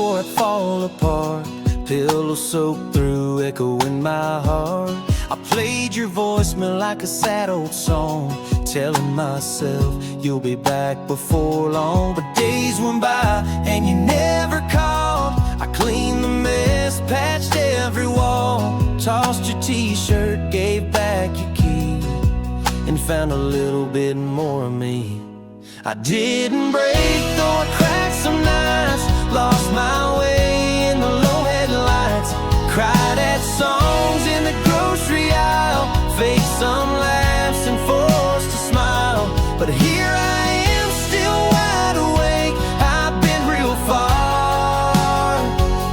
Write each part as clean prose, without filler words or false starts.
before I fall apart. Pillow soaked through, echo in my heart. I played your voicemail like a sad old song, telling myself you'll be back before long. But days went by and you never called. I cleaned the mess, patched every wall, tossed your t-shirt, gave back your key, and found a little bit more of me. I didn't break, though I cracked some nights, lost my way in the low headlights, cried at songs in the grocery aisle, faked some laughs and forced a smile. But here I am, still wide awake. I've been real far,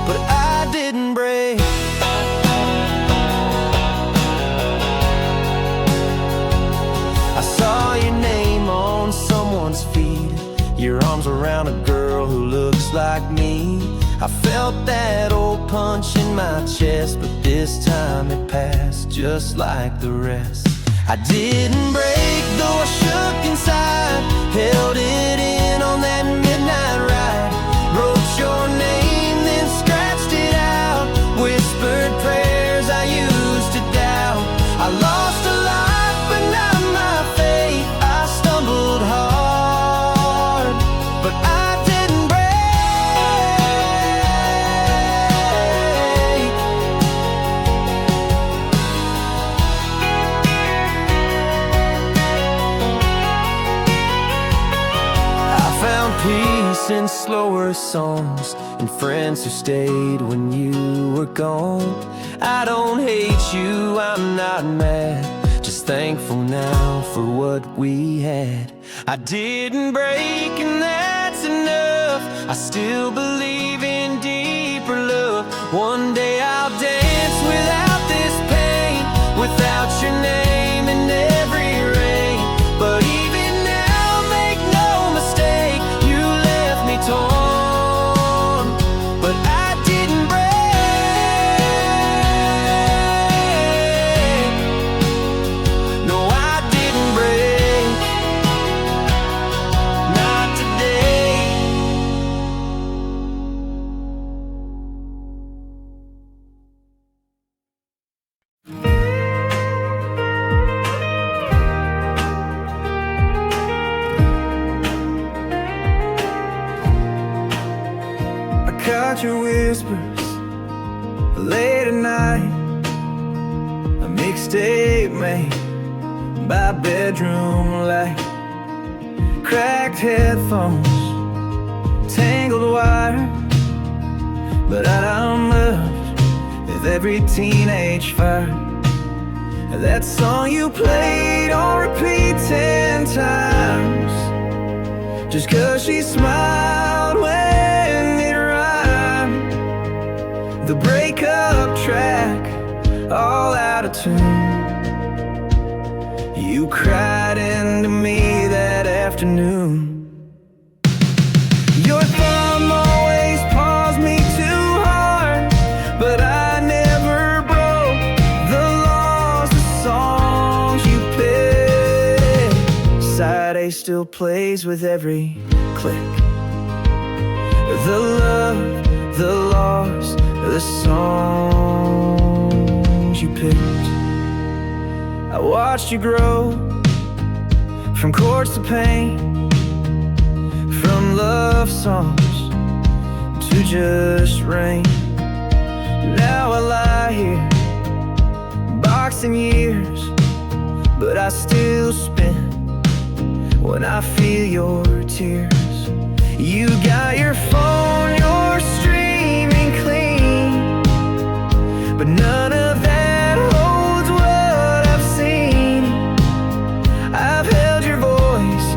but I didn't break. I saw your name on someone's feed, your arms around a girl who looks like me. I felt that old punch in my chest, but this time it passed just like the rest. I didn't break, though I shook inside, held it in on that midnight ride, wrote your name, then scratched it out, whispered prayers I used to doubt. I lost a lot, but not my faith. I stumbled hard, but I didn't break. Peace in slower songs and friends who stayed when you were gone. I don't hate you, I'm not mad, just thankful now for what we had. I didn't break and that's enough. I still believe in deeper love. One day I'll dance without this pain, without your name in every rain. But even now, make no mistake, torn, but I didn't break. No, I didn't break, not today. Caught your whispers late at night, a mixtape made by bedroom light, cracked headphones, tangled wire, but I done much with every teenage fire. That song you played on repeat 10 times, just 'cause she smiled when the breakup track, all out of tune. You cried into me that afternoon. Your thumb always paused me too hard, but I never broke the laws, the songs you picked. Side A still plays with every click. The love, the loss, the songs you picked. I watched you grow from chords to pain, from love songs to just rain. Now I lie here, boxing years, but I still spin when I feel your tears. You got your phone, you're streaming clean, but none of that holds what I've seen. I've held your voice,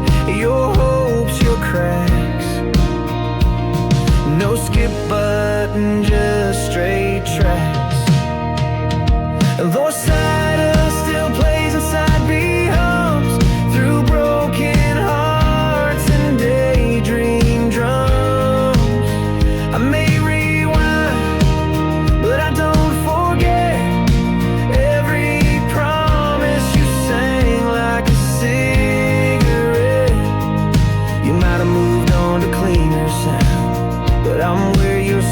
your hopes, your cracks. No skip button, just straight tracks. Though side A still plays and side B hums through broken hearts and daydream drums. I may rewind, but I don't forget every promise you sang like a cigarette. You might have moved on to cleaner sound, but I'm where you're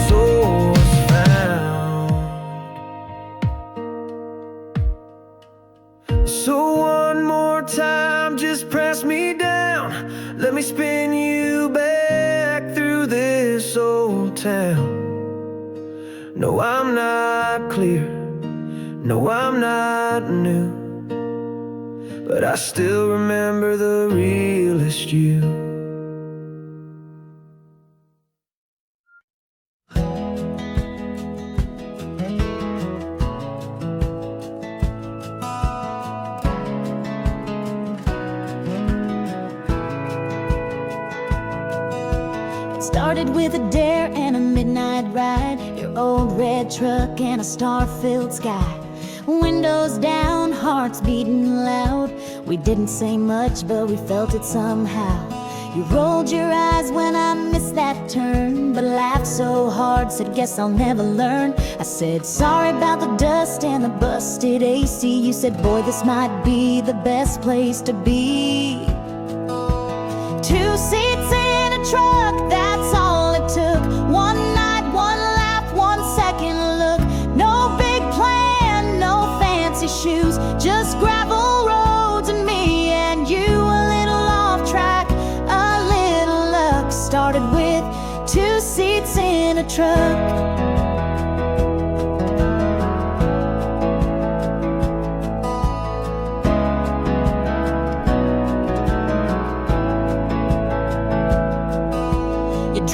old town. No, I'm not clear, no, I'm not new, but I still remember the realest you. Started with a dare and a midnight ride, your old red truck and a star-filled sky. Windows down, hearts beating loud. We didn't say much, but we felt it somehow. You rolled your eyes when I missed that turn, but laughed so hard, said guess I'll never learn. I said sorry about the dust and the busted AC. You said boy, this might be the best place to be. 2 seats in a truck, that's all it took. One night, one laugh, 1 second look. No big plan, no fancy shoes, just gravel roads and me and you. A little off track, a little luck. Started with 2 seats in a truck.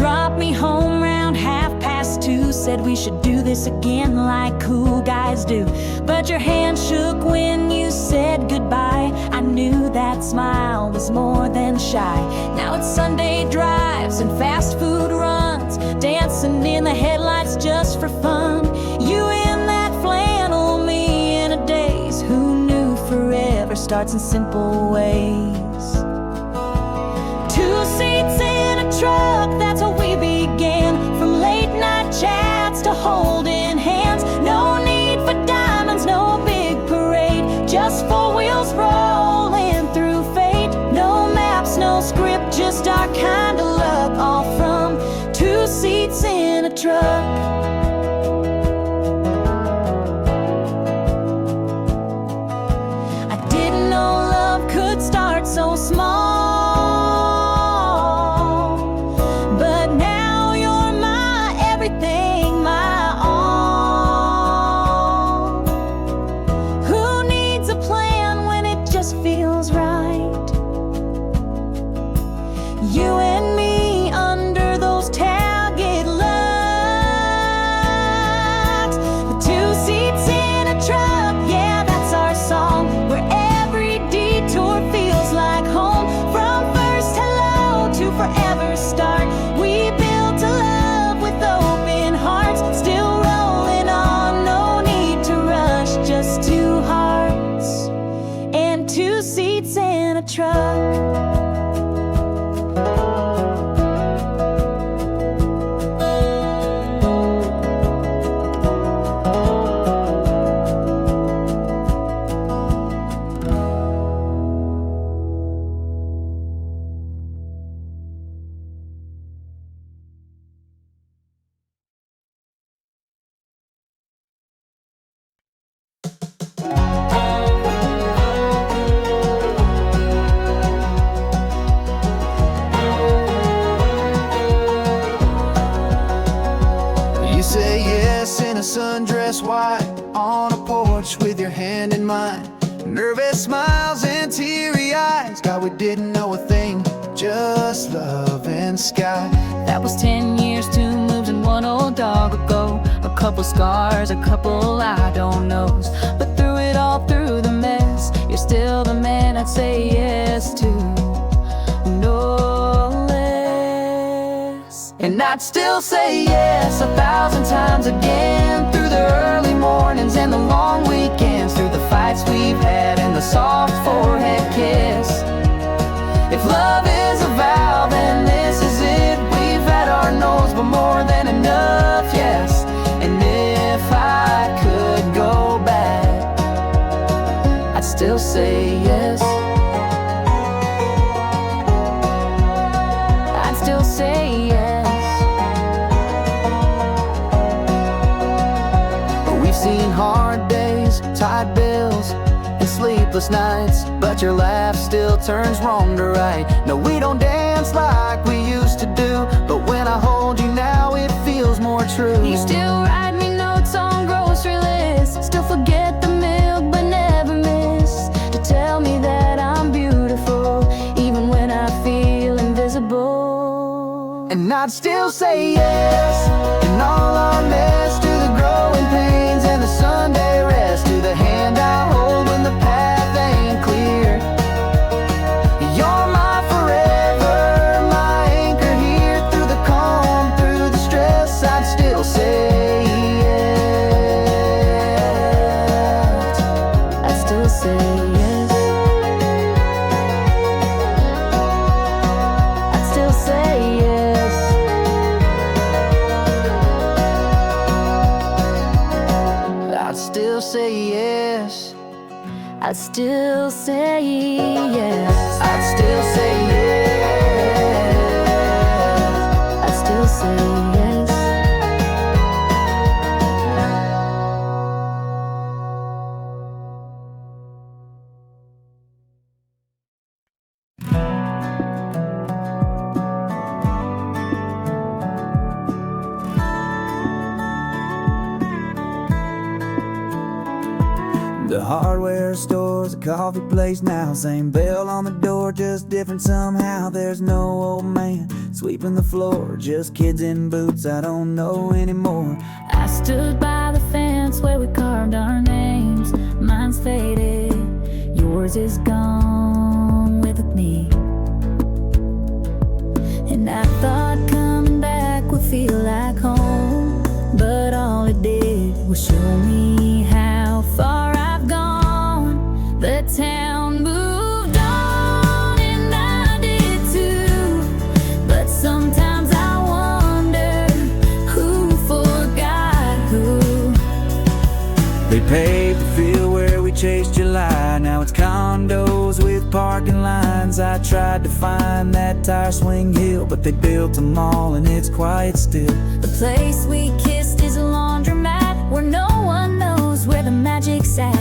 Dropped me home round 2:30, said we should do this again like cool guys do. But your hand shook when you said goodbye. I knew that smile was more than shy. Now it's Sunday drives and fast food runs, dancing in the headlights just for fun. You in that flannel, me in a daze. Who knew forever starts in simple ways? 2 seats in a truck, that's how we began. From late night chats to holding hands. No need for diamonds, no big parade, just 4 wheels rolling through fate. No maps, no script, just our kind of luck. All from 2 seats in a truck. I didn't know love could start so small, truck. Sundress white on a porch with your hand in mine. Nervous smiles and teary eyes. God, we didn't know a thing, just love and sky. That was 10 years, 2 moves, and 1 old dog ago. A couple scars, a couple I don't knows. But through it all, through the mess, you're still the man I'd say yes to. No less. And I'd still say yes 1,000 times again. Through the early mornings and the long weekends, through the fights we've had and the soft forehead kiss. If love is a vow, then this is it. We've had our no's, but more than enough, yes. And if I could go back, I'd still say yes. I'd still say yes. But we've seen hard days, tight bills, and sleepless nights, but your laugh still turns wrong to right. No, we don't dance like we used to do, but when I hold you now, and I'd still say yes. And all our mess, to the growing pains and the Sunday rest, to the hand I hold when the path ain't clear. You're my forever, my anchor here, through the calm, through the stress, I'd still say yes. I'd still say yes. I'd still say yes. I'd still say yes. I'd still say yes. I'd still say yes. I'd still say yes. The hardware store's a coffee place now. Same bell on the door, just different somehow. There's no old man sweeping the floor, just kids in boots I don't know anymore. I stood by the fence where we carved our names. Mine's faded, yours is gone with me. And I thought coming back would feel like home, but all it did was show me how far I've gone. The town moved on and I did too, but sometimes I wonder who forgot who. They paved the field where we chased July. Now it's condos with parking lines. I tried to find that tire swing hill, but they built them all and it's quiet still. The place we kissed is a laundromat where no one knows where the magic's at.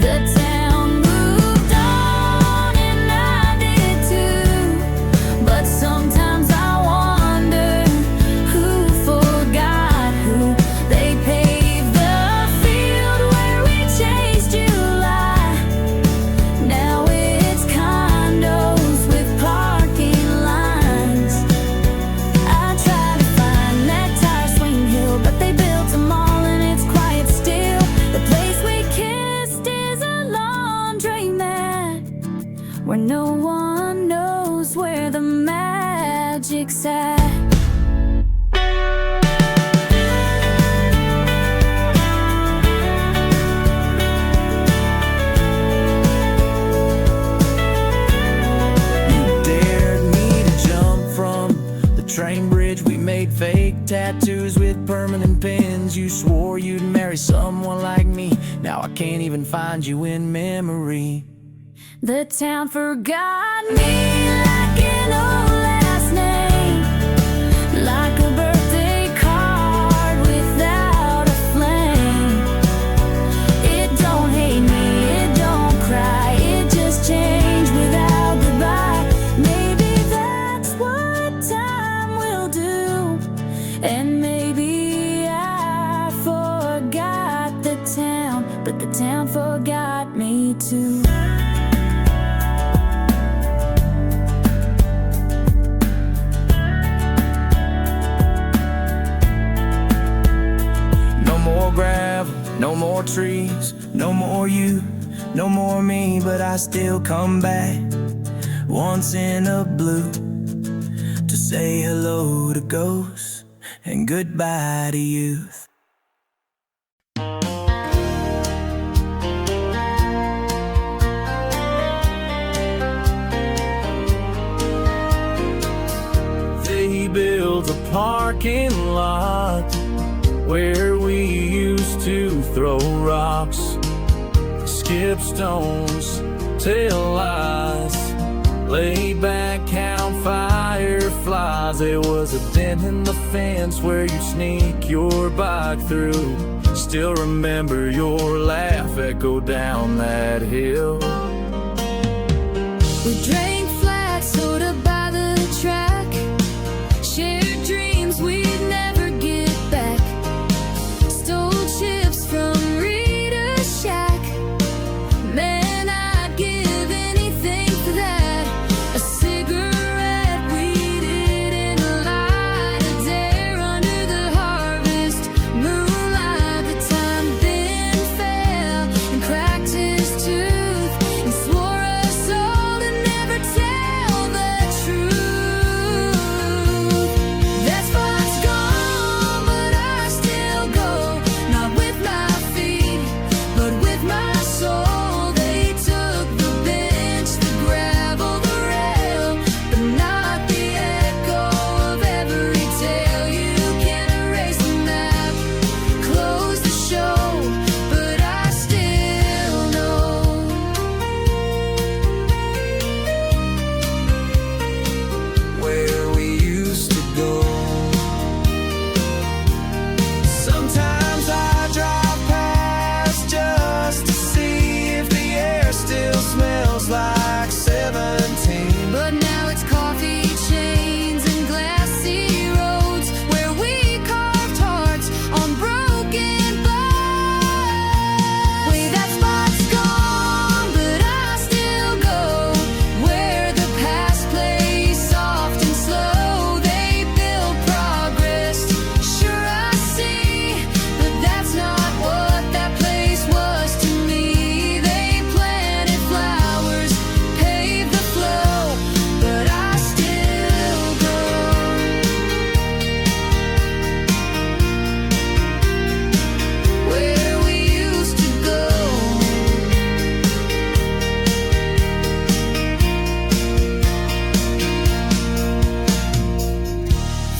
The town moved on and I did too, but sometimes I wonder who forgot who. They paved the field where we chased July. Now it's condos with parking lines. I try to find that tire swing hill, but they built them all and it's quiet still. The place we kissed is a laundromat where no one knows where the magic's at. You dared me to jump from the train bridge. We made fake tattoos with permanent pins. You swore you'd marry someone like me. Now I can't even find you in memory. The town forgot me like an old last name, like a birthday card without a flame. It don't hate me, it don't cry, it just changed without goodbye. Maybe that's what time will do, and maybe I forgot the town, but the town forgot me too. No more gravel, no more trees, no more you, no more me, but I still come back once in a blue to say hello to ghosts and goodbye to youth. They built a parking lot where we used to throw rocks, skip stones, tell lies, lay back, count fireflies. There was a dent in the fence where you sneak your bike through. Still remember your laugh echo down that hill. We drank flat soda by the track, shared dreams we'd never get back, stole chips from Rita's shack. Man, I'd give anything for that.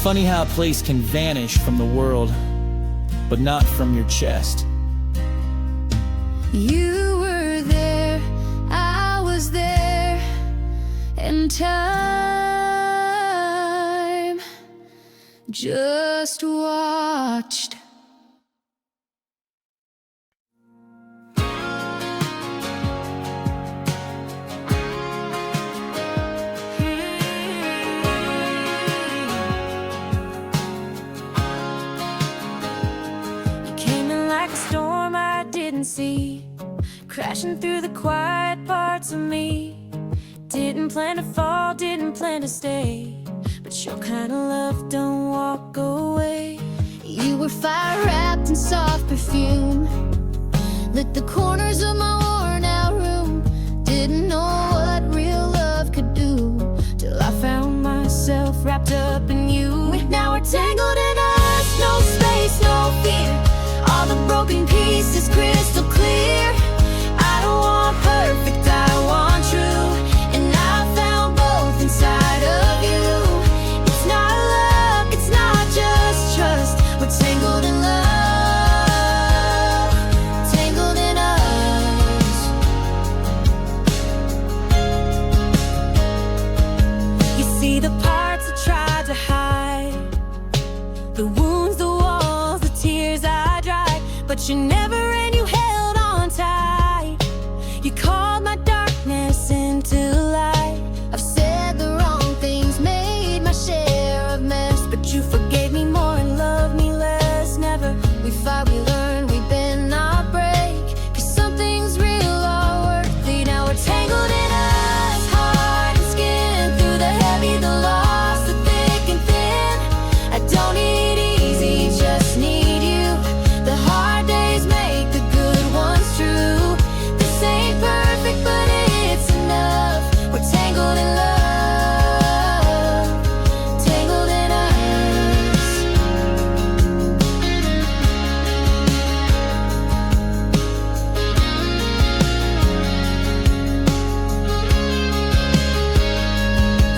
Funny how a place can vanish from the world, but not from your chest. You were there, I was there, and time just watched. See, crashing through the quiet parts of me. Didn't plan to fall, didn't plan to stay, but your kind of love don't walk away. You were fire wrapped in soft perfume, lit the corners of my worn out room. Didn't know what real love could do, till I found myself wrapped up in you. Now we're tangled in us, no space, no fear. All the broken pieces crystal clear. I don't want perfect, I want true, and I found both inside of you. It's not luck, it's not just trust. We're tangled in love, tangled in us. You see the parts I tried to hide, the wounds, the walls, the tears I dried, but you never ran, you held on tight. You called my darkness into light. I've said the wrong things, made my share of mess, but you forgave me more and loved me less. Never, we fought, we learned, we bend, not break, 'cause some things real are worthy. Now we're tangled in us, heart and skin, through the heavy, the lost, the thick and thin. I don't need easy, just need you. The hard days make the good ones true. This ain't perfect, but it's enough. We're tangled in love, tangled in us.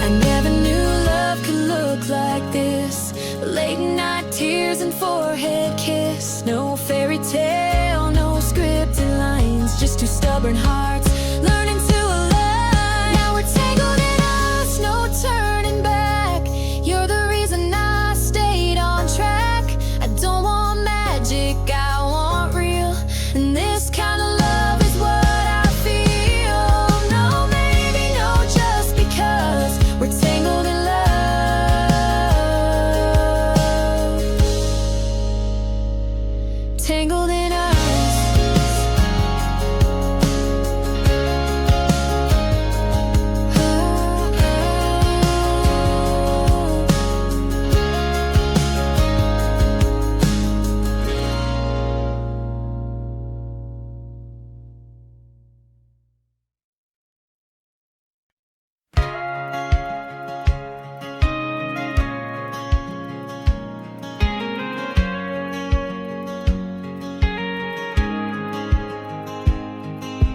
I never knew love could look like this. Late night tears and forehead kiss. No fairy tale, no scripted lines, just two stubborn hearts learning to align. Now we're tangled in us, no turning back. You're the reason I stayed on track. I don't want magic, I want real, and this kind of love is what I feel. No, maybe no, just because we're tangled in love, tangled in us.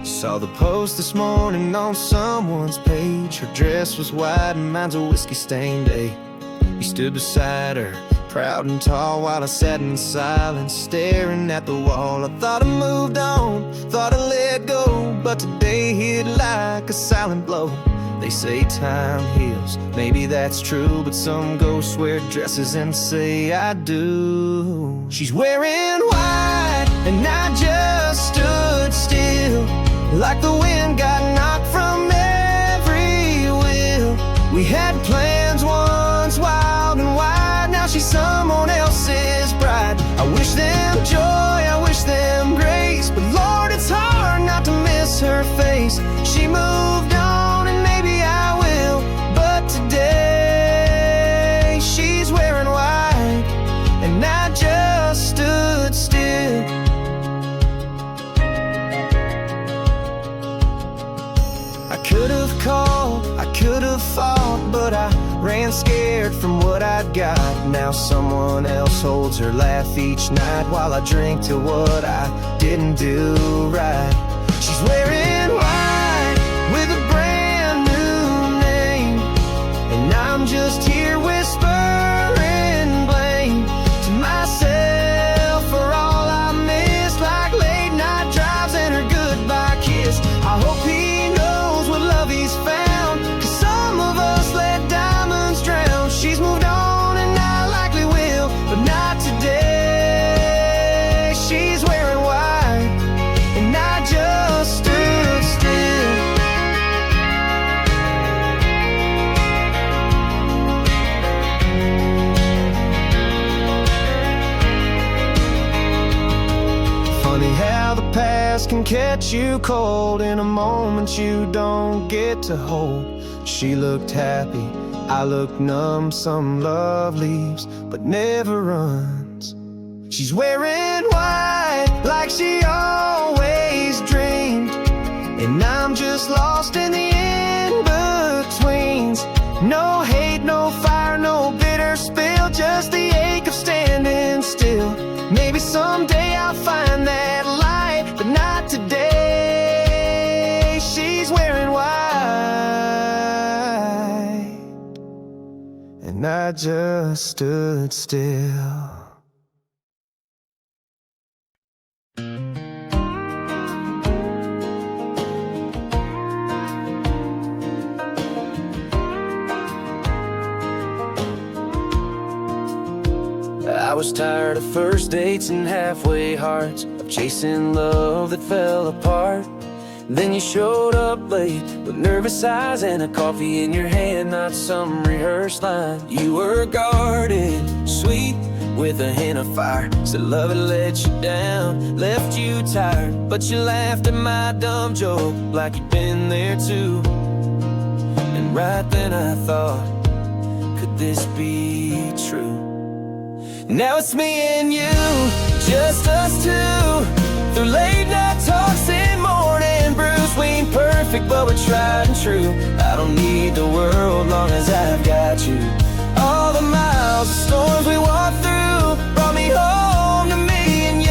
Saw the post this morning on someone's page. Her dress was white and mine's a whiskey stained day. You stood beside her, proud and tall, while I sat in silence, staring at the wall. I thought I moved on, thought I let go, but today hit like a silent blow. They say time heals, maybe that's true, but some ghosts wear dresses and say I do. She's wearing white and I just stood still, like the wind got knocked from every will. We had plans once, wild and wide, now she's someone else's bride. I wish them joy, I wish them grace, but Lord, it's hard not to miss her face. She moved on and maybe I will, but today she's wearing white and I just stood still. I could have called, I could have fought, but I ran scared from what I'd got. Now someone else holds her laugh each night while I drink to what I didn't do right. She's wearing white with a brand new name, and I'm just here whispering kiss can catch you cold in a moment you don't get to hold. She looked happy, I looked numb. Some love leaves but never runs. She's wearing white like she always dreamed, and I'm just lost in the in-betweens. No hate, no fire, no bitter spill, just the ache of standing still. Maybe someday I'll find that light, but not today. She's wearing white, and I just stood still. I was tired of first dates and halfway hearts, of chasing love that fell apart. Then you showed up late with nervous eyes and a coffee in your hand, not some rehearsed line. You were guarded, sweet, with a hint of fire. Said love had let you down, left you tired, but you laughed at my dumb joke like you'd been there too. And right then I thought, could this be true? Now it's me and you, just us two, through late night talks and morning brews. We ain't perfect, but we're tried and true. I don't need the world long as I've got you. All the miles, the storms we walked through, brought me home to me and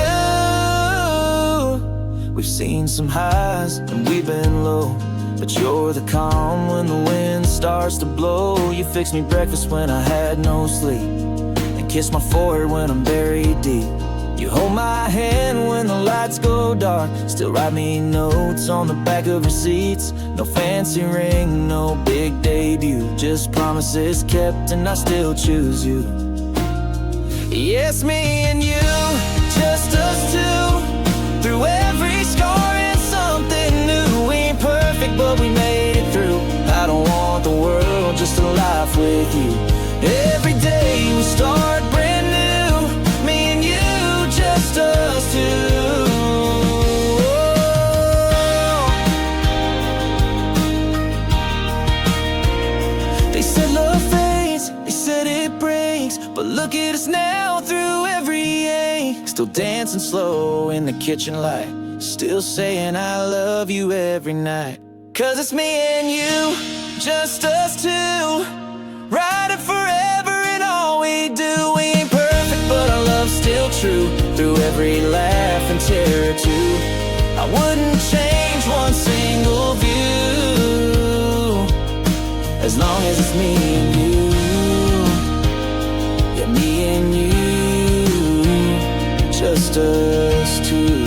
you. We've seen some highs and we've been low, but you're the calm when the wind starts to blow. You fixed me breakfast when I had no sleep, kiss my forehead when I'm buried deep. You hold my hand when the lights go dark, still write me notes on the back of receipts. No fancy ring, no big debut, just promises kept, and I still choose you. Yes, me and you, just us two, through every scar and something new. We ain't perfect, but we made it through. I don't want the world, just a life with you. Every day we start brand new, me and you, just us two. They said love fades, they said it breaks, but look at us now through every ache. Still dancing slow in the kitchen light, still saying I love you every night. 'Cause it's me and you, just us two, riding forever in all we do. We ain't perfect, but our love's still true, through every laugh and terror too. I wouldn't change one single view, as long as it's me and you. Yeah, me and you, just us two.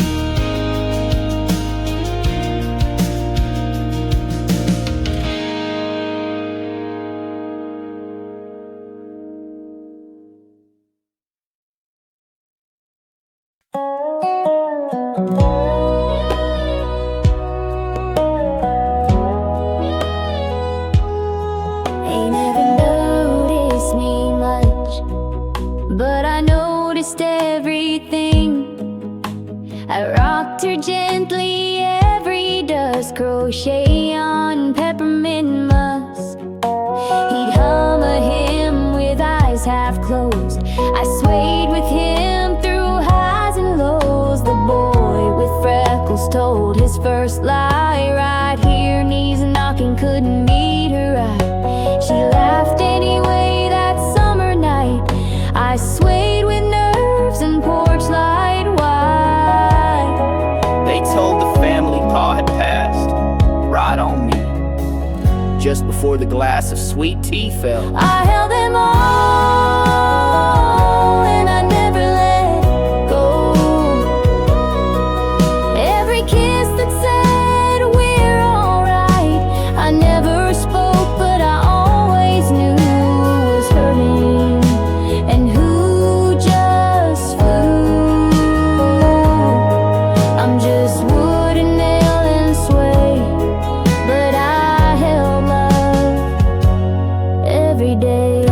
Gently every dusk, crochet on peppermint musk. He'd hum a hymn with eyes half closed. I swayed with him through highs and lows. The boy with freckles told his first lie right here, knees knocking, couldn't meet her eye. She laughed anyway that summer night. I swayed with nerves and porch light wide. They told the family Pa had passed right on me, just before the glass of sweet tea fell. I held them all and I never let go. Every kiss that said we're alright, I never spoke, but I always knew was hurting, and who just flew. I'm just wood and nail and sway, but I held love every day.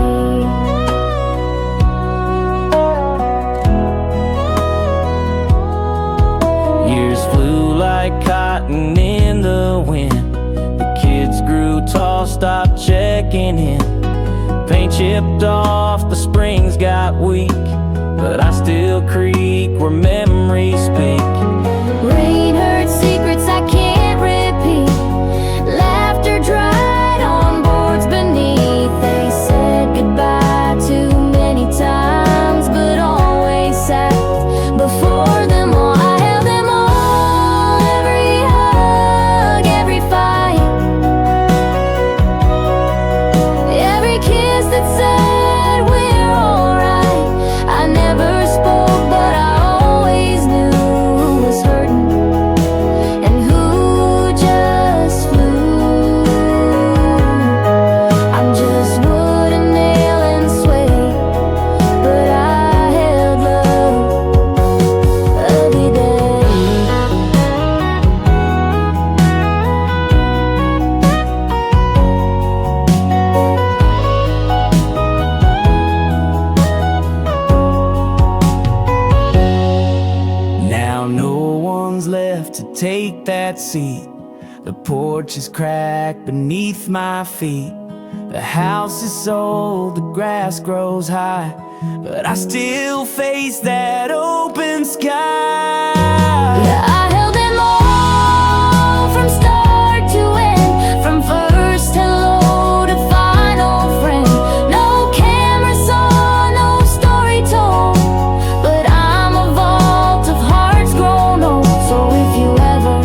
stop checking in. Paint chipped off, the springs got weak, but I still creak where memories speak. Rain hurt secrets I can't repeat. Laughter dried on boards beneath. They said goodbye too many times, but always sat before them all. I held them all, every hug, every fight, every kiss that said we're alright. I never spoke, but I always knew who was hurting and who just flew. I'm just wood and nail and suede, but I held love every day. Now no one's left to take that seat. The porch is cracked beneath my feet. The house is sold, the grass grows high, but I still face that open sky. Yeah, I held them all from start to end, from first hello to final friend. No camera saw, no story told, but I'm a vault of hearts grown old. So if you ever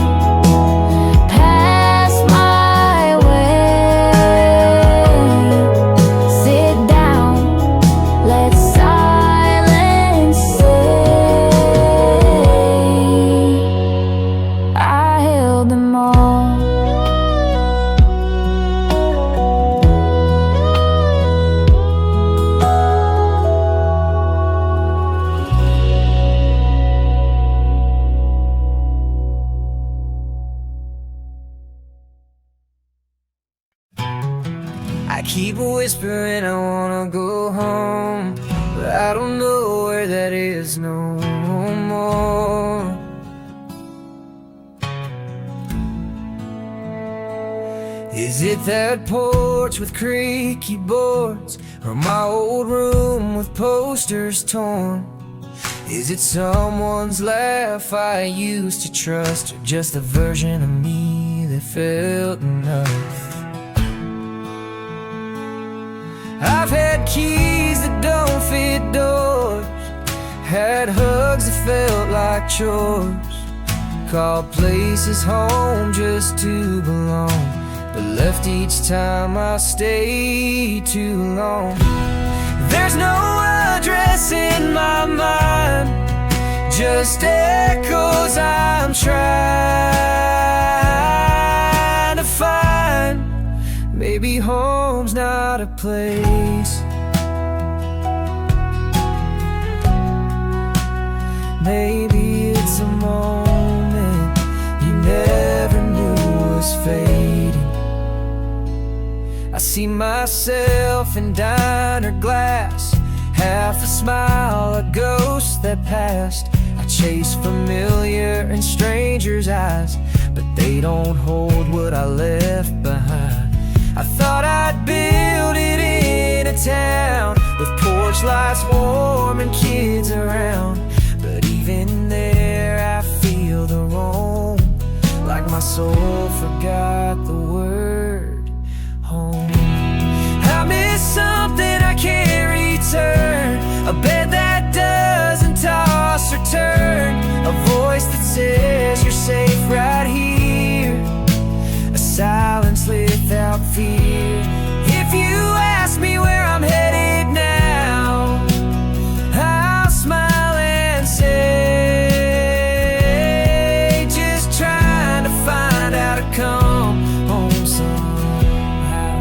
pass my way, sit down, let silence say I held them all. I keep whispering I wanna go home, but I don't know where that is no more. Is it that porch with creaky boards, or my old room with posters torn? Is it someone's laugh I used to trust, or just a version of me that felt enough? I've had keys that don't fit doors, had hugs that felt like chores, called places home just to belong, but left each time I stayed too long. There's no address in my mind, just echoes I'm trying to find. Maybe home's not a place, maybe it's a moment you never knew was fading. I see myself in diner glass, half a smile, a ghost that passed. I chase familiar and strangers' eyes, but they don't hold what I left behind. I thought I'd build it in a town with porch lights warm and kids around, but even there I feel the roam, like my soul forgot the word home. I miss something I can't return, a bed that doesn't toss or turn, a voice that says you're safe right here, a silence without fear. If you ask me where I'm headed now, I'll smile and say, just trying to find how to come home somehow.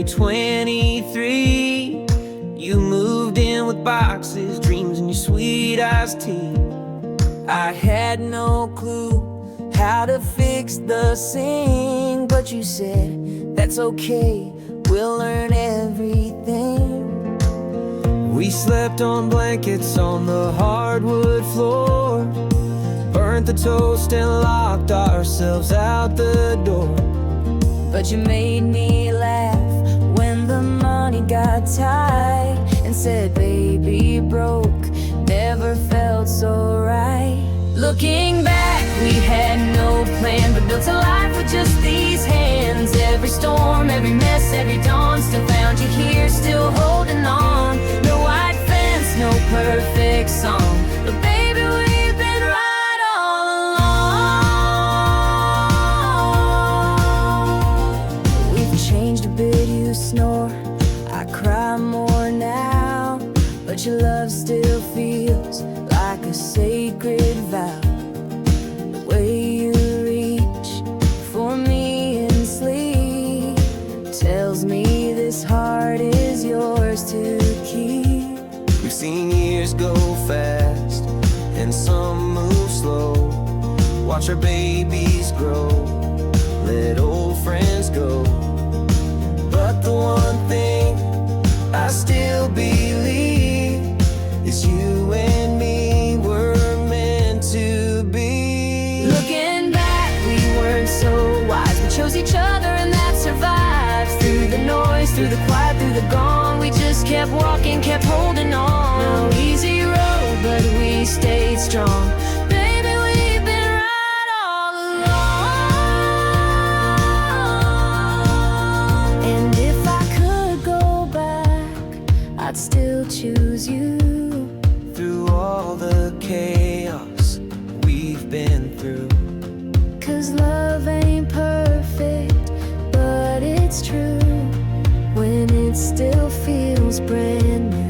23, you moved in with boxes, dreams, and your sweet iced tea. I had no clue how to fix the sink, but you said, that's okay, we'll learn everything. We slept on blankets on the hardwood floor, burnt the toast and locked ourselves out the door. But you made me laugh when the money got tight and said, baby, broke never felt so right. Looking back, we had no plan, but built a life with just these hands. Every storm, every mess, every dawn, still found you here, still holding on. No white fence, no perfect song, but baby, we've been right all along. We've changed a bit, you snore, I cry more now, but your love still feels like a sacred vow. The way you reach for me in sleep tells me this heart is yours to keep. We've seen years go fast and some move slow. Watch our babies grow, let old friends go. But the one thing I still believe is you and me were meant to be. Looking back, we weren't so wise. We chose each other and that survives. Through the noise, through the quiet, through the gone, we just kept walking, kept holding on. No easy road, but we stayed strong. Baby, we've been right all along. And if I could go back, I'd still choose you. Through all the chaos we've been through, 'Cause love ain't perfect, but it's true when it still feels brand new.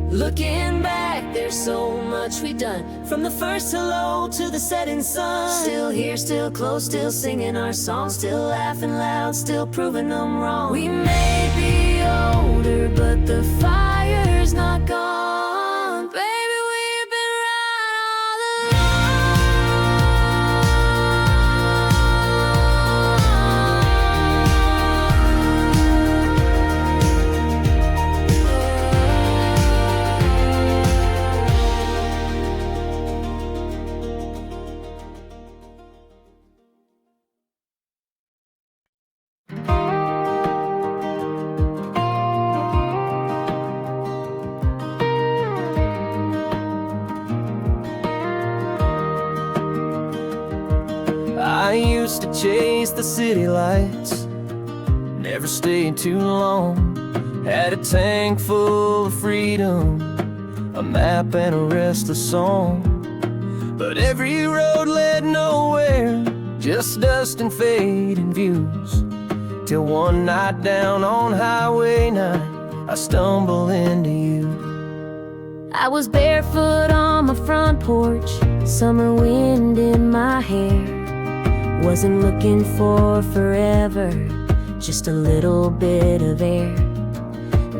Looking back, there's so much we've done, from the first hello to the setting sun. Still here, still close, still singing our songs, still laughing loud, still proving them wrong. We may be older, but the fire's not gone. Baby, we've been right all I used to chase the city lights, never stayed too long. Had a tank full of freedom, a map and a restless song. But every road led nowhere, just dust and fading views. Till one night down on Highway 9, I stumbled into you. I was barefoot on my front porch, summer wind in my hair. Wasn't looking for forever, just a little bit of air.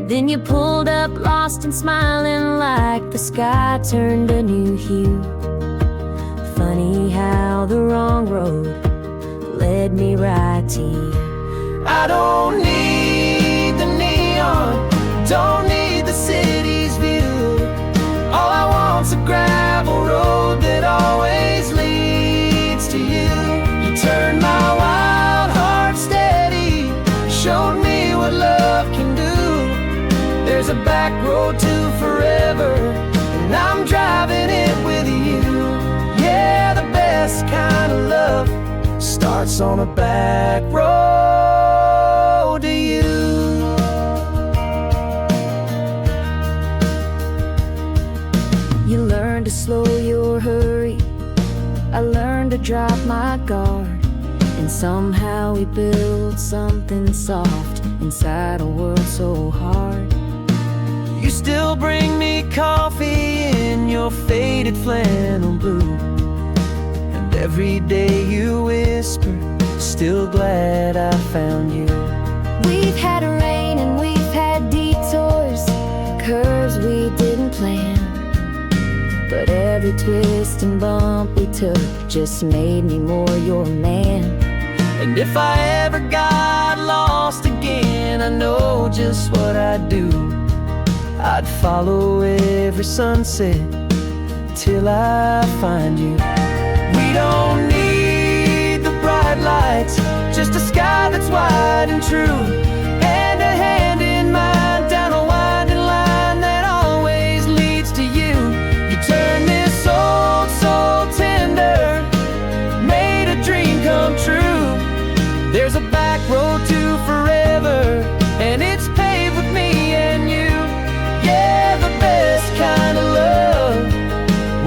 Then you pulled up, lost and smiling, like the sky turned a new hue. Funny how the wrong road led me right to you. I don't need the neon, don't need the city's view. All I want's a gravel road that always leads to you. You turned my wild heart steady, showed me what love can do. There's a back road to forever, and I'm driving it with you. Yeah, the best kind of love starts on a back road to you. You learned to slow your hurry, I learned to drop my guard. And somehow we built something soft inside a world so hard. You still bring me coffee in your faded flannel blue, every day you whisper, still glad I found you. We've had rain and we've had detours, curves we didn't plan, but every twist and bump we took just made me more your man. And if I ever got lost again, I know just what I'd do. I'd follow every sunset till I find you. We don't need the bright lights, just a sky that's wide and true, and a hand in mine down a winding line that always leads to you. You turn this old soul tender, made a dream come true. There's a back road to forever, and it's paved with me and you. Yeah, the best kind of love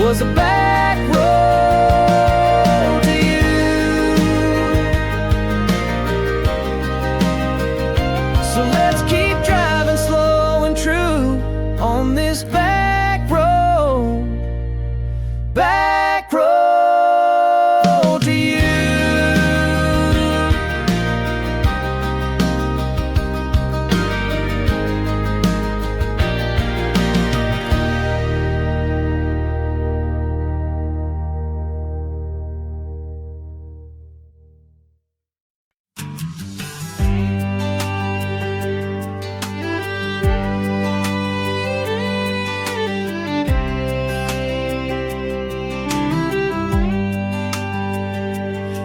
was a back road to you. So let's keep driving slow and true on this back road. Back road to you.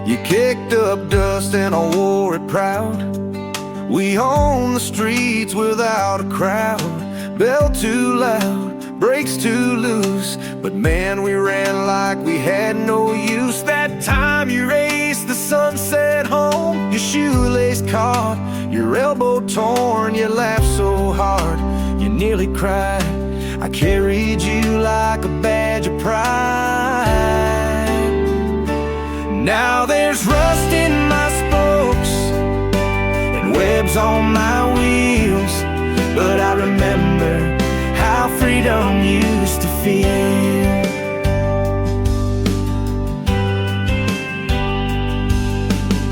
You kicked up dust and I wore it proud. We own the streets without a crowd. Bell too loud, brakes too loose, but man, we ran like we had no use. That time you raced the sunset home, your shoelace caught, your elbow torn. You laughed so hard, you nearly cried. I carried you like a badge of pride. Now there's rust in my spokes and webs on my wheels, but I remember how freedom used to feel.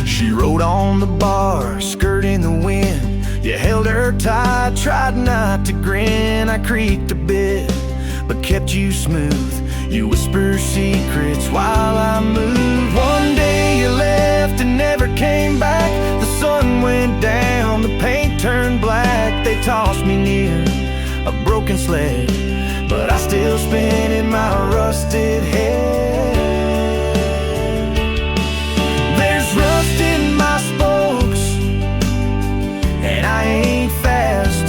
She rode on the bar, skirt in the wind. You held her tight, tried not to grin. I creaked a bit, but kept you smooth. You whisper secrets while I moved. One day you left and never came back. The sun went down, the paint turned black. They tossed me near a broken sled, but I still spin in my rusted head. There's rust in my spokes, and I ain't fast,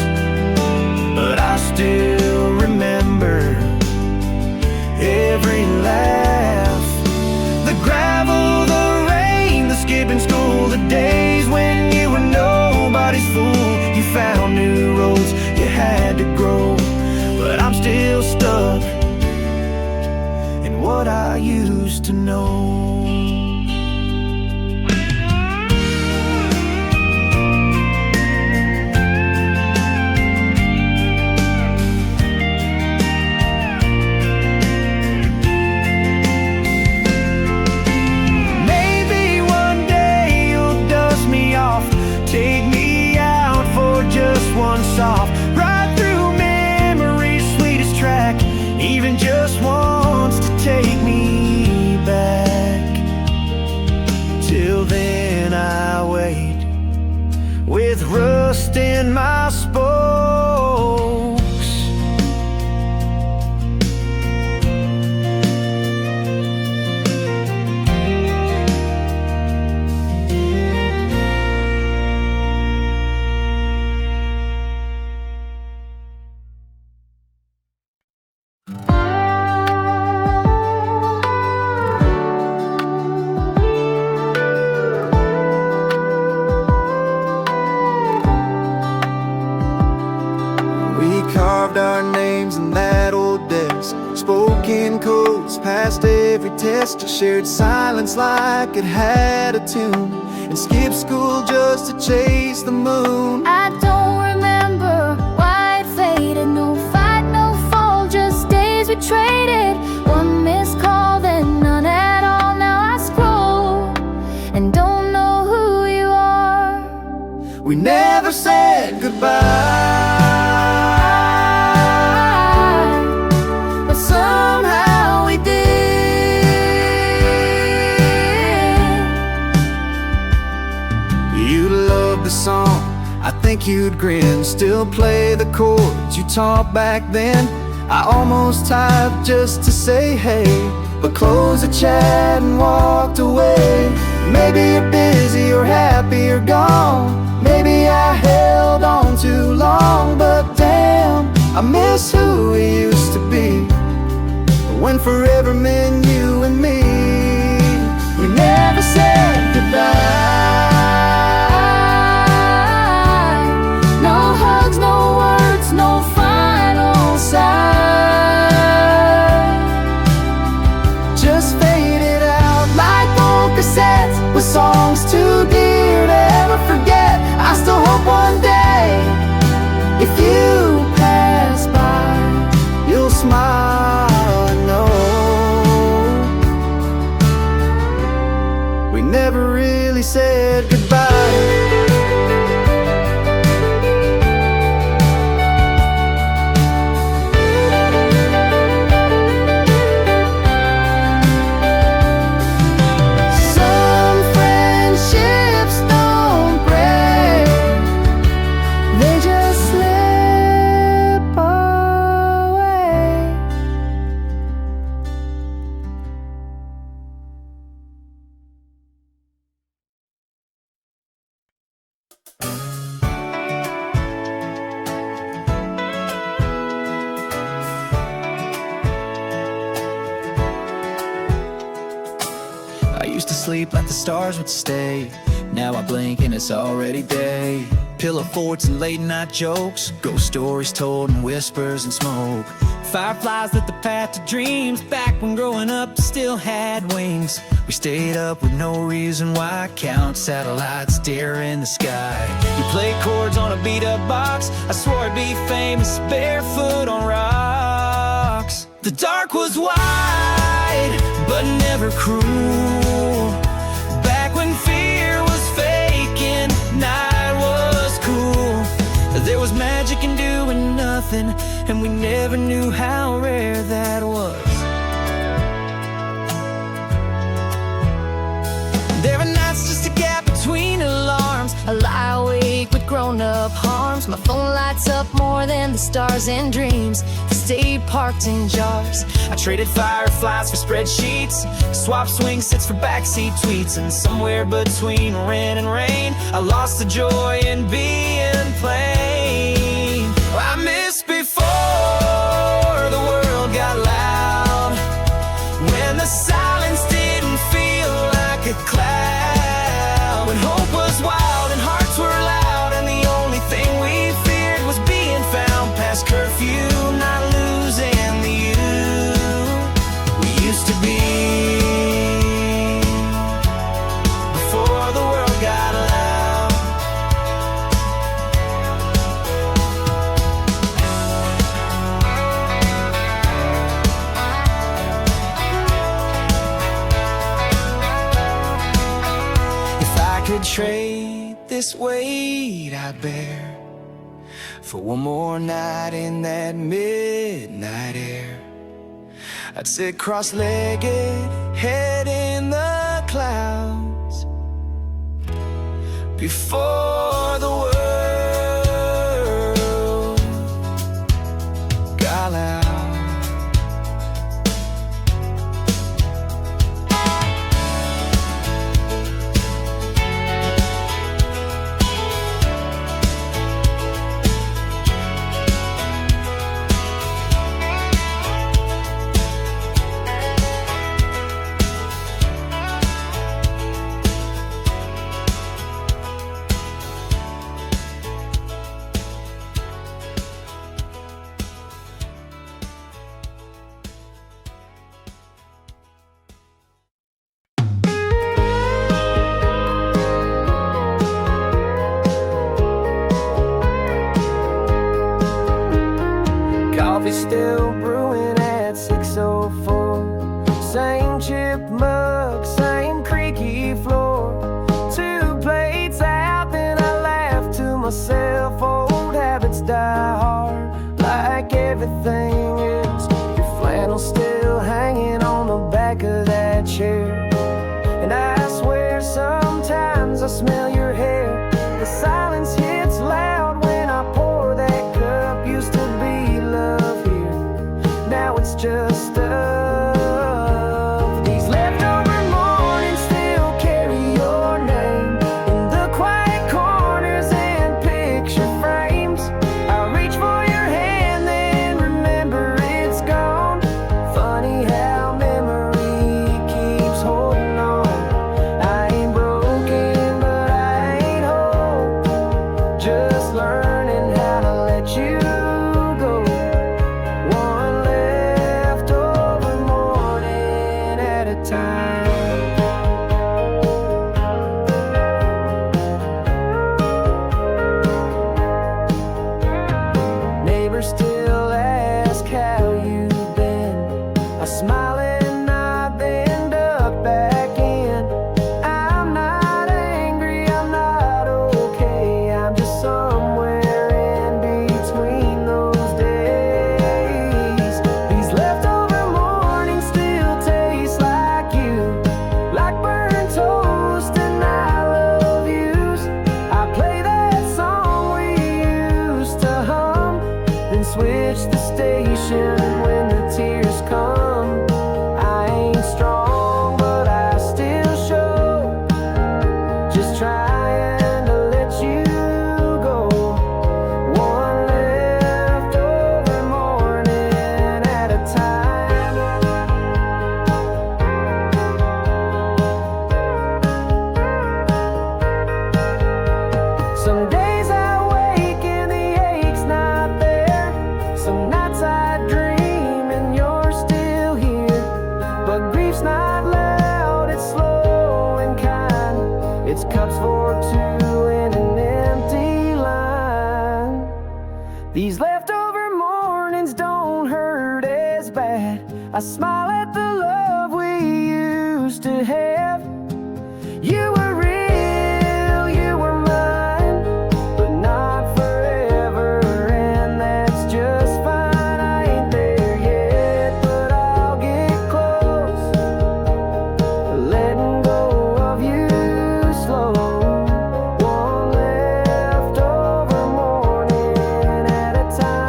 but I still remember every laugh. The gravel, the rain, the skipping school, the days when you were nobody's fool. You found new roads, you had to grow, but I'm still stuck in what I used to know. Take me out for just one soft ride through memory's sweetest track, even just once to take me back. Till then I wait with rust in my spokes. Our names in that old desk, spoken codes past every test. I shared silence like it had a tune, and skipped school just to chase the moon. I don't remember why it faded. No fight, no fall, just days we traded. One missed call, then none at all. Now I scroll and don't know who you are. We never said goodbye, but somehow we did. you love the song, I think you'd grin. Still play the chords you taught back then. I almost typed just to say hey, but closed the chat and walked away. Maybe you're busy or happy or gone. Maybe I held on too long, but damn, I miss who we used to be. When forever meant you and me. We never said goodbye. No hugs, no words, no final sigh. Just faded out like old cassettes with songs too dear to ever forget. I still hope one day, if you pass by, you'll smile and know we never really said goodbye. I used to sleep like the stars would stay. Now I blink and it's already day. Pillow forts and late night jokes, ghost stories told in whispers and smoke. Fireflies lit the path to dreams, back when growing up still had wings. We stayed up with no reason why, count satellites, stare in the sky. You play chords on a beat up box, I swore I'd be famous barefoot on rocks. The dark was wide, but never cruel. Back when fear was fake and night was cool. There was magic in doing nothing, and we never knew how rare that was. There are nights just a gap between alarms. I lie awake with grown-up harms. My phone lights up more than the stars in dreams that stayed parked in jars. I traded fireflies for spreadsheets, swapped swing sets for backseat tweets, and somewhere between rent and rain, I lost the joy in being plain. I miss before the world got loud, when the silence didn't feel like a cloud, when hope was wild and hearts were loud, and the only thing we feared was being found past curfew, not losing the you we used to be before the world got loud. If I could trade this weight I bear for one more night in that midnight air, I'd sit cross-legged, head in the clouds, before the world got loud. Coffee still brewing at 6:04. Same chip mug, same creaky floor. 2 plates out, then I laugh to myself. if old habits die hard, like everything is. Your flannel still hanging on the back of that chair. And I swear sometimes I smell your hair. The silence hits loud when I pour that cup. Used to be love here, now it's just stuff. These leftover mornings still carry your name in the quiet corners and picture frames. I reach for your hand, then remember it's gone. Funny how memory keeps holding on. I ain't broken, but I ain't whole. Just learning how to let you go. One leftover morning at a time. Neighbors still ask how you've been. I smile and nod, then duck back in. I'm not angry, I'm not okay. I'm just somewhere in between those days. These leftover mornings still taste like you, like burnt toast and I love yous. I play that song we used to hum, then switch the station when the tears come. I ain't strong, but I still show. Just trying to let you go. One leftover morning at a time. Some days I wake and the ache's not there. Some nights I dream and you're still here. But grief's not loud, it's slow and kind. It's cups for two in an empty line. These leftover mornings don't hurt as bad. I smile at the love we used to have. You were real, you were mine, but not forever, and that's just fine. I ain't there yet, but I'll get close. Letting go of you slow. One leftover morning at a time.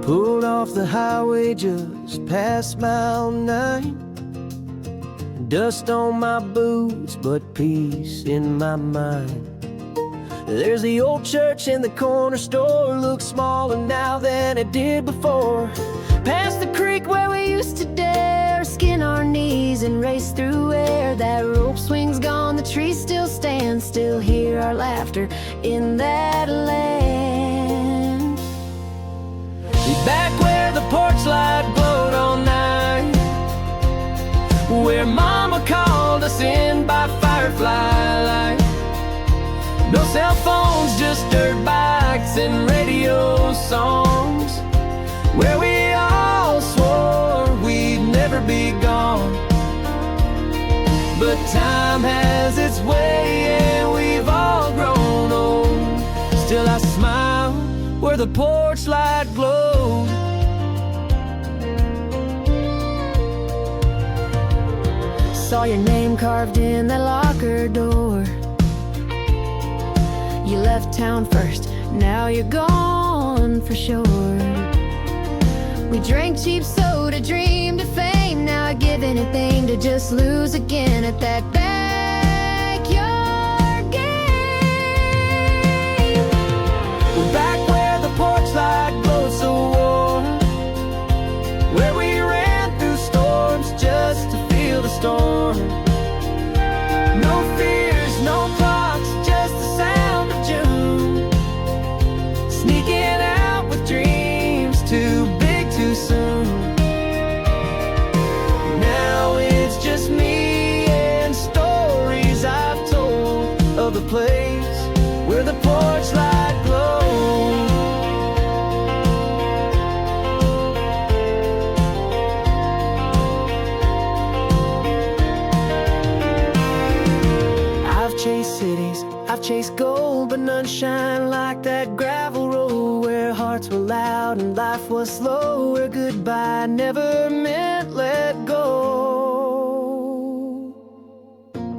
Pulled off the highway just past mile 9. Dust on my boots, but peace in my mind. There's the old church in the corner store. Looks smaller now than it did before. Past the creek where we used to dare skin our knees and race through air. That rope swing's gone, the trees still stand. Still hear our laughter in that land. Back where the porch light glowed all night, where mama called us in by firefly light. No cell phones, just dirt bikes and radio songs, where we all swore we'd never be gone. But time has its way and we've all grown old. Still I smile where the porch light glowed. Saw your name carved in that locker door. You left town first, now you're gone for sure. We drank cheap soda, dreamed of fame. Now I give anything to just lose again at that backyard game. We're back where the porch light glowed so warm, where we ran through storms just to feel the storm. No fears, no clocks, just the sound of June. Sneaking out with chase gold, but none shine like that gravel road where hearts were loud and life was slow, where goodbye never meant let go.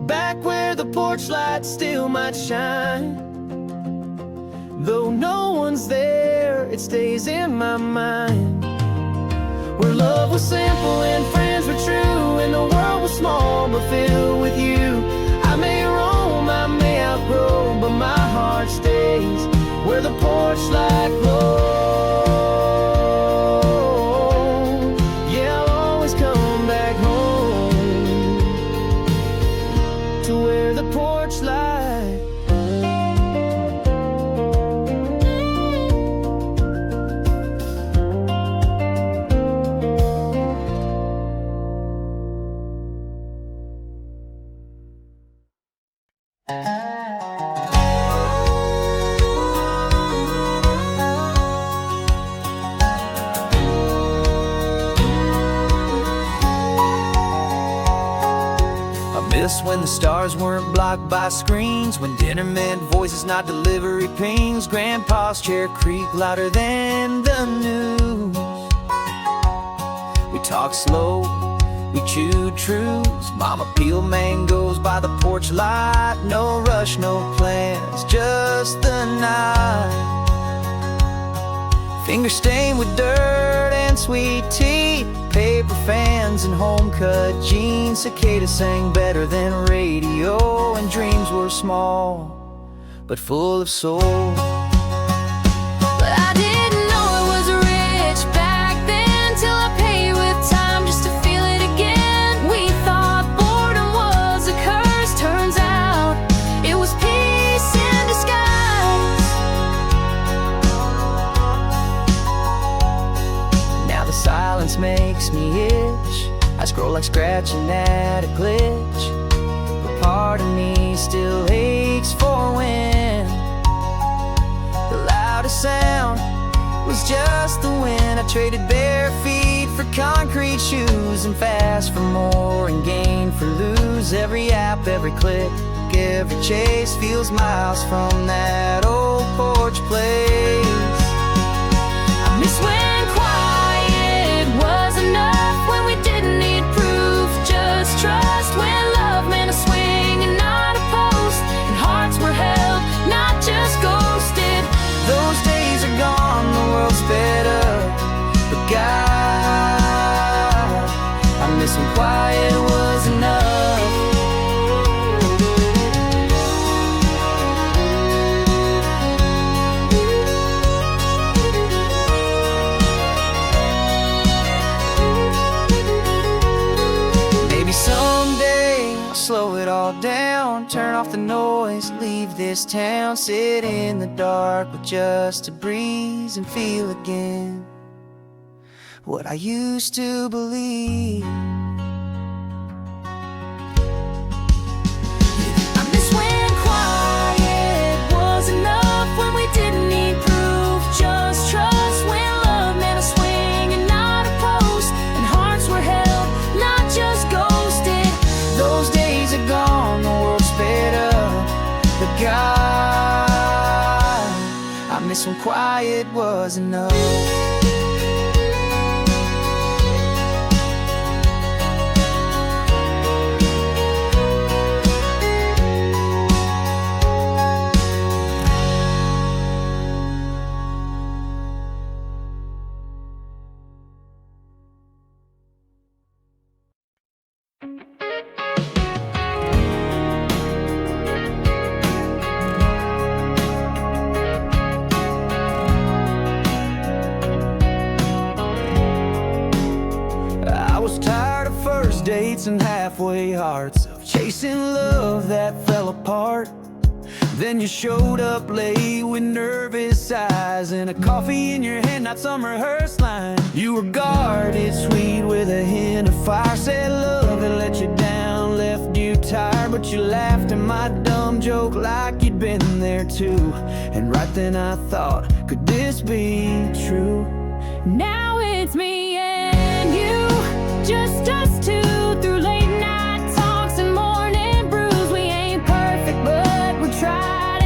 Back where the porch light still might shine, though no one's there, it stays in my mind. Where love was simple and friends were true, and the world was small but filled with you. I may roam, I may outgrow, but my heart stays where the porch light glows. Yeah, I'll always come back home to where the porch light. When the stars weren't blocked by screens, when dinner meant voices, not delivery pings, Grandpa's chair creaked louder than the news. We talked slow, we chewed truths. Mama peeled mangoes by the porch light. No rush, no plans, just the night. Fingers stained with dirt and sweet tea, paper fans and home-cut jeans. Cicadas sang better than radio, and dreams were small but full of soul. But I didn't know I was rich back then, till I paid with time just to feel it again. We thought boredom was a curse, turns out it was peace in disguise. Now the silence makes me itch, I scroll like scratching at a glitch, but part of me still aches for when the loudest sound was just the wind. I traded bare feet for concrete shoes, and fast for more and gain for lose. Every app, every click, every chase feels miles from that old porch place. I miss when quiet was enough, when we didn't need proof, just trust. When love meant a swing and not a post, and hearts were held, not just ghosted. Those days are gone, the world's sped up, but God, I miss when quiet was enough. Maybe someday I'll slow it all down, turn off the noise, leave this town, sit in the dark with just a breeze, and feel again what I used to believe. I miss when quiet was enough, when we didn't need proof, just trust. When love meant a swing and not a post, and hearts were held, not just ghosted. Those days are gone, the world sped up, but God, I miss when quiet was enough. Dates and halfway hearts, of chasing love that fell apart. Then you showed up late with nervous eyes and a coffee in your hand, not some rehearsed line. You were guarded, sweet with a hint of fire, said love had let you down, left you tired, but you laughed at my dumb joke like you'd been there too. And right then I thought, could this be true? Now it's me and you, just us two, through late night talks and morning brews. We ain't perfect, but we're tried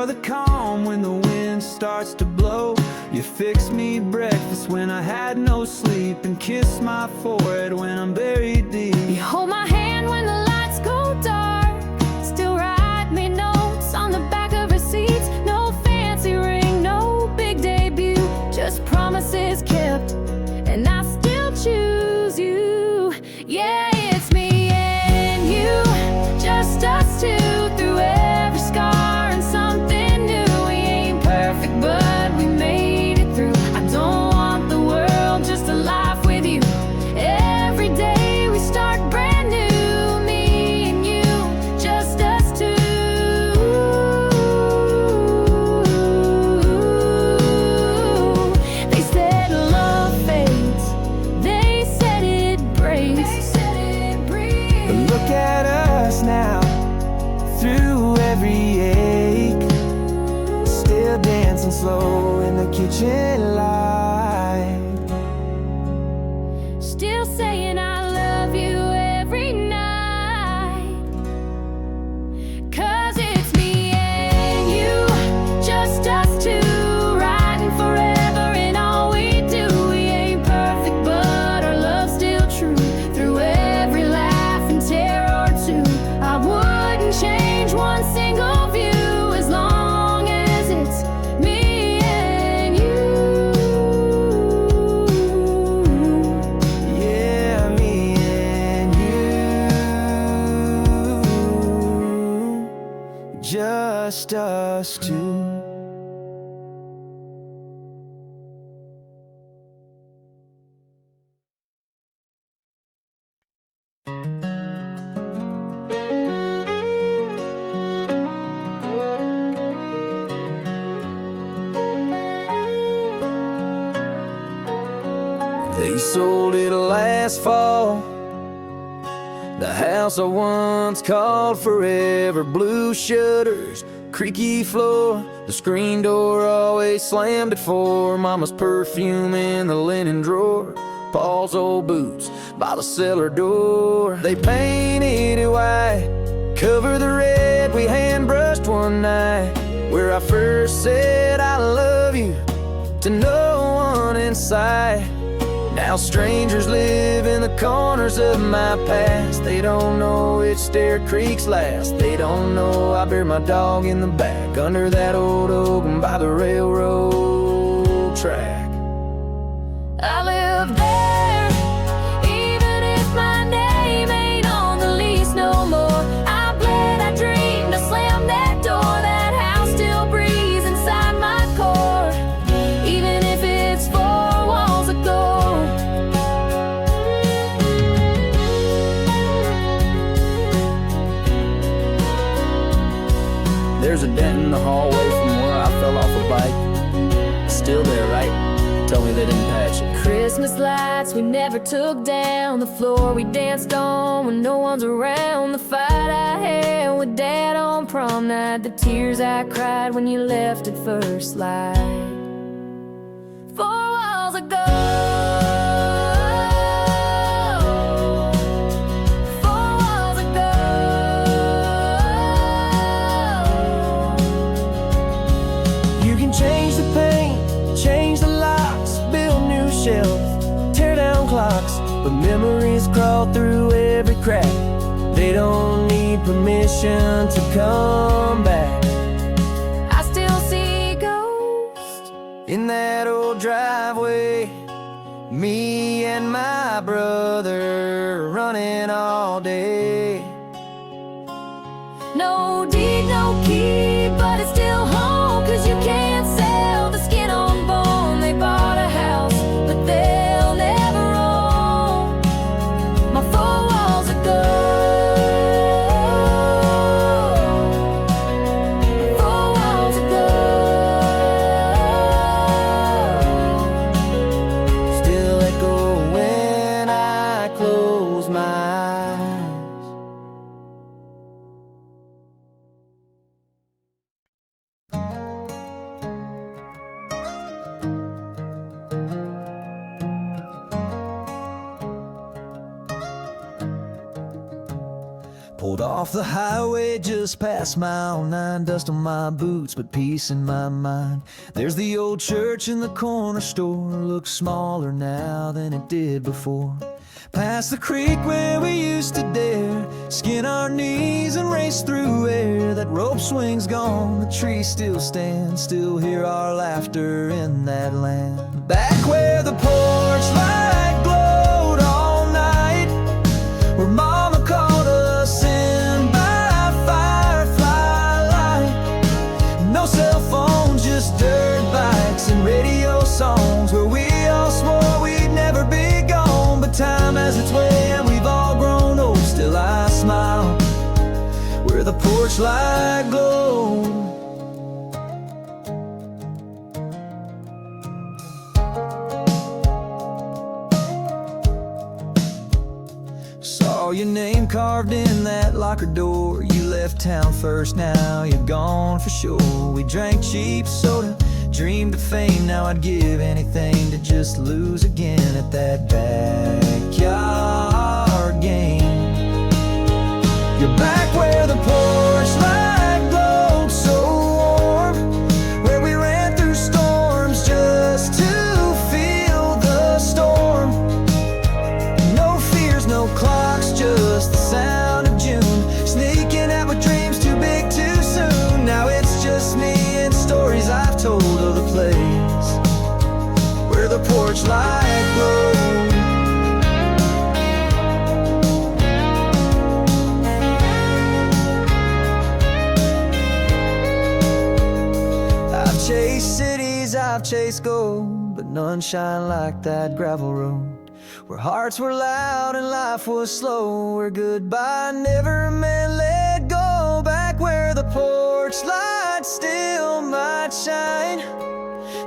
are the calm when the wind starts to blow. You fix me breakfast when I had no sleep, and kiss my forehead when I'm buried deep. You hold my hand when the lights go dark, still write me notes on the back of receipts. No fancy ring, no big debut, just promises kept, and I still choose you. Yeah, it's me and you, just us two, through every scar and something new. We ain't perfect, but we made it through. I don't want the world, just a life with you. Every day we start brand new, me and you, just us two. They said love fades, they said it breaks. But look at us now, through every ache, still dancing slow in the kitchen light. Still saying I love you every night. 'Cause it's me and you, just us two, riding forever in all we do. We ain't perfect, but our love's still true. Through every laugh and tear or two, I wouldn't change one single view, as long as it's me and you. Yeah, me and you, just us two. They sold it last fall, the house I once called forever. Blue shutters, creaky floor, the screen door always slammed at 4. Mama's perfume in the linen drawer, Paul's old boots by the cellar door. They painted it white, cover the red we hand brushed one night, where I first said I love you to no one in sight. Now strangers live in the corners of my past. They don't know which stair creaks last. They don't know I buried my dog in the back, under that old oak and by the railroad track. I live there, even if my name ain't on the lease no more. I bled, I dreamed, I slammed that door. That house still breathes inside my core, even if it's 4 walls ago. There's a dent in the hallway from where I fell off a bike. Still there, right? Tell me they didn't patch it. Christmas lights we never took down, the floor we danced on when no one's around. The fight I had with Dad on prom night, the tears I cried when you left at first light. 4 walls ago. 4 walls ago. You can change the paint, change the locks, build new shelves, tear down clocks, but memories crawl through every crack. They don't need permission to come back. I still see ghosts In that old driveway, me and my brother running all day. No deed, no key, but it's still home. 'Cause you can't sell the skin on bone. They bought a house, but they'll never own my 4 walls ago. 4 walls ago. Still echo when I close my Pulled off the highway just past mile 9, dust on my boots but peace in my mind. There's the old church in the corner store, looks smaller now than it did before. Past the creek where we used to dare skin our knees and race through air. That rope swing's gone, the tree still stands, still hear our laughter in that land. Back where the porch light glowed all night, where Mama called us in by firefly light. No cell phones, just dirt bikes and radio songs, where we all swore we'd never be gone. But time has its way and we've all grown old. Still I smile where the porch light glowed. Saw your name carved in that locker door. You left town first, now you're gone for sure. We drank cheap soda, dreamed of fame. Now I'd give anything to just lose again at that backyard game. You're back where the porch light glowed so warm, where we ran through storms just to feel the storm. No fears, no clocks, just the sound of June, sneaking out with dreams too big too soon. Now it's just me and stories I've told of the place where the porch light glowed. I've chased cities, I've chased gold, but none shine like that gravel road, where hearts were loud and life was slow, where goodbye never meant let go. Back where the porch light still might shine,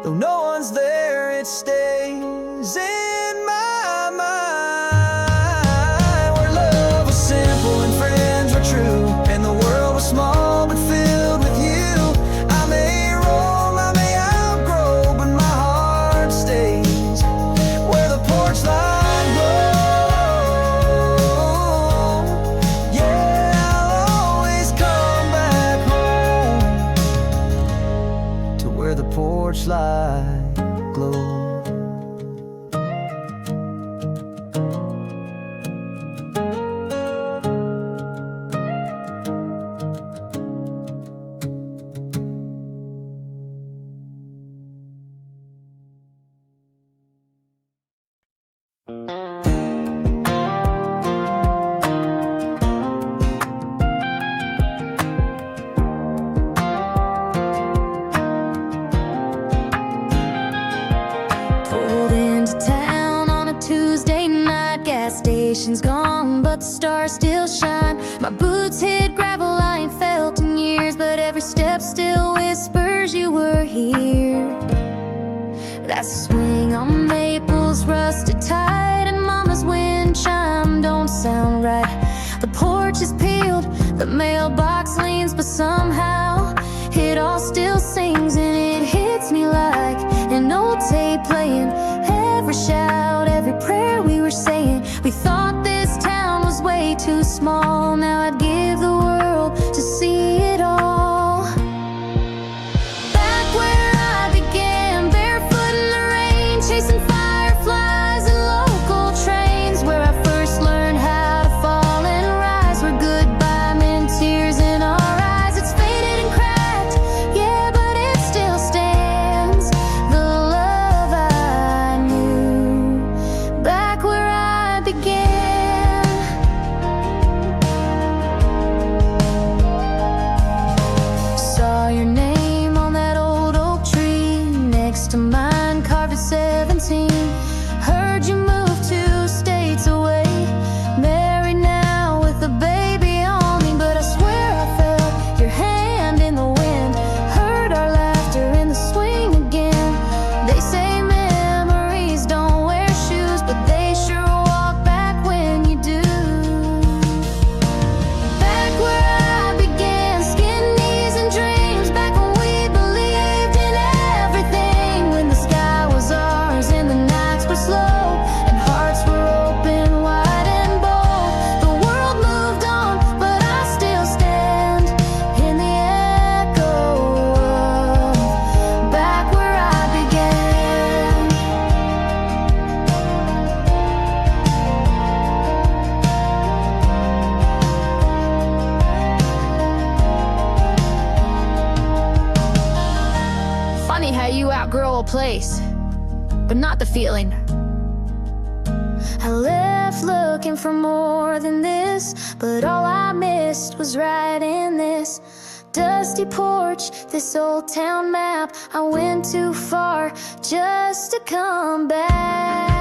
though no one's there, it stays in my mind. Where love was simple and friends were true, and the world was small but filled with you. I may roam, I may outgrow, but my heart stays where the porch light glows. Yeah, I'll always come back home to where the porch light glows. Pulled into town on a Tuesday night. Gas station's gone, but the stars still shine. My boots hit gravel I ain't felt in years, but every step still whispers you were here. That swing on maples rusted tight, and Mama's wind chime don't sound right. The porch is peeled, the mailbox leans, but somehow it all still sings, and it hits me like an old tape playing. Every shout, every prayer we were saying. We thought this town was way too small. Now I'd give the world to see it all. Back where I began, barefoot in the rain, chasing fireflies and local trains, where I first learned how to fall and rise, where goodbye meant tears in our eyes. It's faded and cracked, yeah, but it still stands. The love I knew back where I began. funny how you outgrow a place, but not the feeling. I left looking for more than this, but all I missed was right in this dusty porch, this old town map. I went too far just to come back.